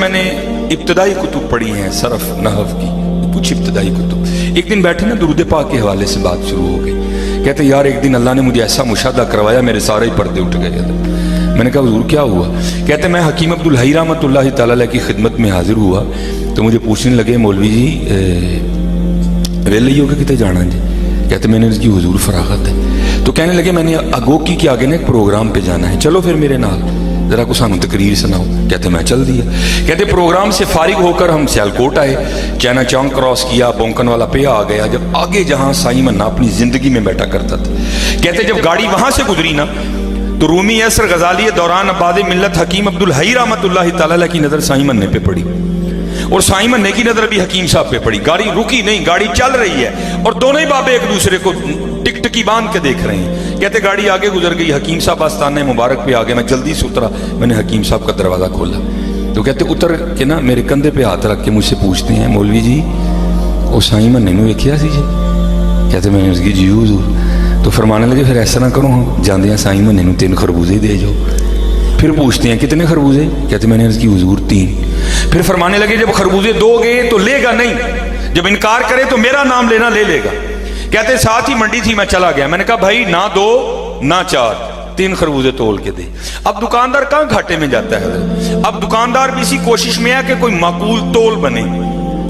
میں نے ابتدائی کتب پڑھی ہیں صرف نحو کی کچھ ابتدائی کتب. ایک دن بیٹھے نا درود پاک کے حوالے سے بات شروع ہو گئی. کہتے یار ایک دن اللہ نے مجھے ایسا مشاہدہ کروایا میرے سارے ہی پردے اٹھ گئے. میں نے کہا حضور کیا ہوا؟ کہتے میں حکیم عبدالحی رحمۃ اللہ تعالی علیہ کی خدمت میں حاضر ہوا تو مجھے پوچھنے لگے مولوی جی ویلے ہی ہو کے کتے جانا جی؟ کہتے میں نے اس کی حضور فراغت ہے. تو کہنے لگے میں نے اگوکی کے آگے نا ایک پروگرام پہ جانا ہے, چلو پھر میرے نال ذرا کو سانو تقریر سناؤ. کہتے میں چل دیا. کہتے پروگرام سے فارغ ہو کر ہم سیالکوٹ آئے, چائنا چونک کراس کیا, بونکن والا پہ آ گیا. جب آگے جہاں سائیں منا اپنی زندگی میں بیٹھا کرتا تھا, کہتے جب گاڑی وہاں سے گزری نا تو رومی اثر غزالی دوران آباد ملت حکیم عبدالحی رحمۃ اللہ تعالی کی نظر سائیں مننے پہ پڑی اور سائیں مننے کی نظر بھی حکیم صاحب پہ پڑی. گاڑی رکی نہیں, گاڑی چل رہی ہے اور دونوں ہی بابے ایک دوسرے کو ٹک ٹکی باندھ کے دیکھ رہے ہیں. کہتے گاڑی آگے گزر گئی, حکیم صاحب آستانہ مبارک پہ آگے. میں جلدی سے اترا, میں نے حکیم صاحب کا دروازہ کھولا تو کہتے اتر کے نا میرے کندھے پہ ہاتھ رکھ کے مجھ سے پوچھتے ہیں مولوی جی وہ سائیں مننے نو ویکھیا سی جی؟ کہتے میں نے اس کی جی حضور. تو فرمانے لگے پھر ایسا نہ کرو, ہم جاندے ہیں سائیں مننے نو 3 خربوزے دے جاؤ. پھر پوچھتے ہیں کتنے خربوزے؟ کہتے میں نے اس کی حضور 3. پھر فرمانے لگے جب خربوزے دو گے تو لے گا نہیں, جب انکار کرے تو میرا نام لینا لے لے گا. کہتے ساتھ ہی منڈی تھی, میں چلا گیا. میں نے کہا بھائی نہ 2 نہ 4, 3 خربوزے تول کے دے. اب دکاندار کہاں گھاٹے میں جاتا ہے؟ اب دکاندار بھی اسی کوشش میں ہے کہ کوئی معقول تول بنے.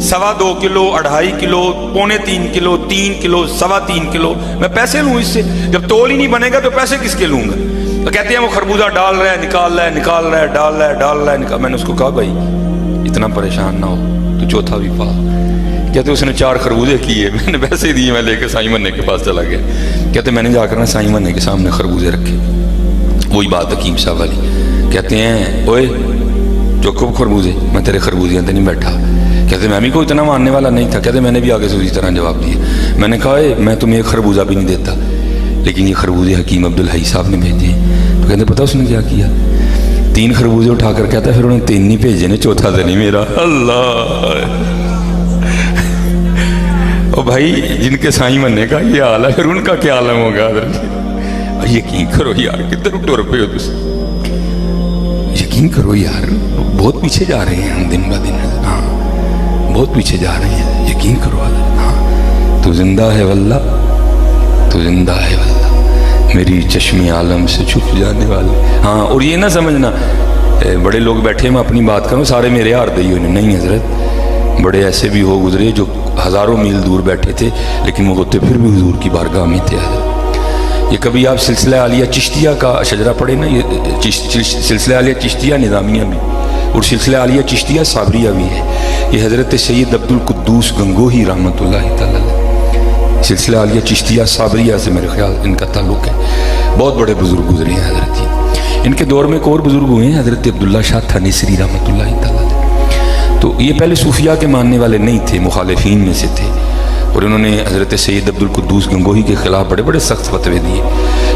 2.25 کلو, 2.5 کلو, 2.25 کلو, 3 کلو, 3.25 کلو. میں پیسے لوں اس سے؟ جب تول ہی نہیں بنے گا تو پیسے کس کے لوں گا؟ تو کہتے ہیں وہ خربوزہ ڈال رہا ہے, نکال رہا ہے, نکال رہا ہے, ڈال رہا ہے, ڈال رہا ہے, نکال. میں نے اس کو کہا بھائی اتنا پریشان نہ ہو, تو چوتھا بھی پا. کہتے اس نے 4 خربوزے کیے, میں نے پیسے دیے, میں لے کے سائیں مننے کے پاس چلا گیا. کہتے میں نے جا کر نا سائیں مننے کے سامنے خربوزے رکھے. وہی بات حکیم صاحب والی. کہتے ہیں اوئے چوکو خربوزے, میں تیرے خربوزے اندر نہیں بیٹھا. کہتے میں بھی کوئی اتنا ماننے والا نہیں تھا. کہتے میں نے بھی آگے سے اسی طرح جواب دیا. میں نے کہا میں تمہیں ایک خربوزہ بھی نہیں دیتا, لیکن یہ خربوزے حکیم عبدالحی صاحب نے بھیجے ہیں. تو کہتے پتہ اس نے کیا کیا؟ 3 خربوزے اٹھا کر کہتا ہے پھر انہیں 3 نہیں بھیجے نے, چوتھا تو نہیں میرا. اللہ او بھائی جن کے سائیں مننے کا یہ حال ہے, پھر ان کا کیا عالم ہوگا؟ یقین کرو یار, کدھر ٹر پہ ہو تم؟ یقین کرو یار, بہت پیچھے جا رہے ہیں ہم دن بہ دن. ہاں بہت پیچھے جا رہے ہیں, یقین کرو. ہاں تو زندہ ہے واللہ, تو زندہ ہے واللہ, میری چشم عالم سے چھپ جانے والے. ہاں اور یہ نہ سمجھنا بڑے لوگ بیٹھے, میں اپنی بات کروں سارے میرے ہار دئی ہوئے نہیں حضرت. بڑے ایسے بھی ہو گزرے جو ہزاروں میل دور بیٹھے تھے لیکن وہ ہوتے پھر بھی حضور کی بارگاہ میں تھے. یہ کبھی آپ سلسلہ عالیہ چشتیہ کا شجرہ پڑھے نا, یہ سلسلہ عالیہ چشتیہ نظامیہ بھی اور سلسلہ عالیہ چشتیہ صابریہ بھی ہے. یہ حضرت سید عبد القدوس گنگوہی رحمۃ اللہ تعالی سلسلہ عالیہ چشتیہ صابریہ سے میرے خیال ان کا تعلق ہے. بہت بڑے بزرگ گزرے ہیں حضرت. ان کے دور میں ایک اور بزرگ ہوئے ہیں حضرت عبداللہ شاہ تھانیسری رحمۃ اللہ تعالی. تو یہ پہلے صوفیاء کے ماننے والے نہیں تھے, مخالفین میں سے تھے, اور انہوں نے حضرت سید عبد القدوس گنگوہی کے خلاف بڑے بڑے سخت فتوے دیے,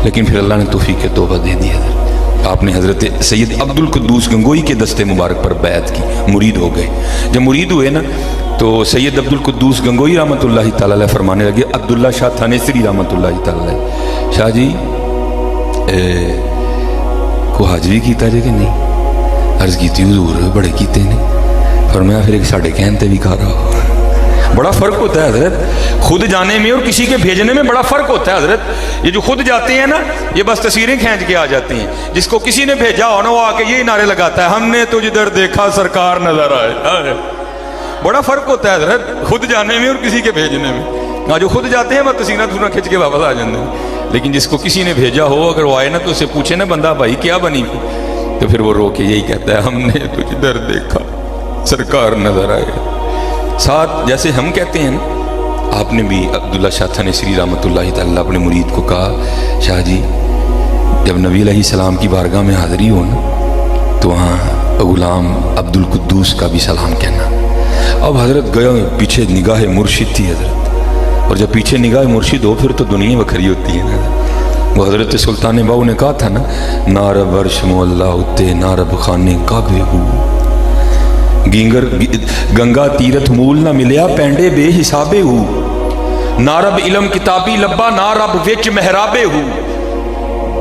لیکن پھر اللہ نے توفیق توبہ دے دی. آپ نے حضرت سید عبد القدوس گنگوہی کے دستے مبارک پر بیعت کی, مرید ہو گئے. جب مرید ہوئے نا تو سید عبد القدوس گنگوہی رحمۃ اللہ تعالی علیہ فرمانے لگے عبداللہ شاہ تھانیسری رحمۃ اللہ تعالی علیہ, شاہ جی کو حاضری کیتا جے کہ نہیں؟ عرض کیتی حضور بڑے کیتے نہیں. فرمایا پھر ایک ساڑھے کہنتے بھی کھا رہا ہو. بڑا فرق ہوتا ہے حضرت, خود جانے میں اور کسی کے بھیجنے میں بڑا فرق ہوتا ہے حضرت. یہ جو خود جاتے ہیں نا یہ بس تصویریں کھینچ کے آ جاتی ہیں, جس کو کسی نے بھیجا ہو نا وہ آ کے یہی نعرے لگاتا ہے ہم نے تو جدھر دیکھا سرکار نظر آئے. بڑا فرق ہوتا ہے حضرت خود جانے میں اور کسی کے بھیجنے میں. جو خود جاتے ہیں وہ تصویریں کھینچ کے واپس آ جاتے ہیں, لیکن جس کو کسی نے بھیجا ہو اگر وہ آئے نا تو اسے پوچھے نا بندہ بھائی کیا بنی, تو پھر وہ رو کے یہی کہتا ہے ہم نے تو جدھر دیکھا سرکار نظر آئے. ساتھ جیسے ہم کہتے ہیں نا, آپ نے بھی عبداللہ شاہ تھانیسری رحمۃ اللہ تعالی اپنے مرید کو کہا شاہ جی جب نبی علیہ السلام کی بارگاہ میں حاضری ہو نا تو وہاں غلام عبد القدوس کا بھی سلام کہنا. اب حضرت گیا پیچھے نگاہ مرشد تھی حضرت, اور جب پیچھے نگاہ مرشد ہو پھر تو دنیا بکھری ہوتی ہے نا. وہ حضرت سلطان باؤ نے کہا تھا نا نارب عرش مولا اتے نارب خانے کعبے ہو, گینگر گنگا تیرتھ مول نہ ملیا پینڈے بے حسابے ہو, نارب علم کتابی لبا نارب وچ محرابے ہو,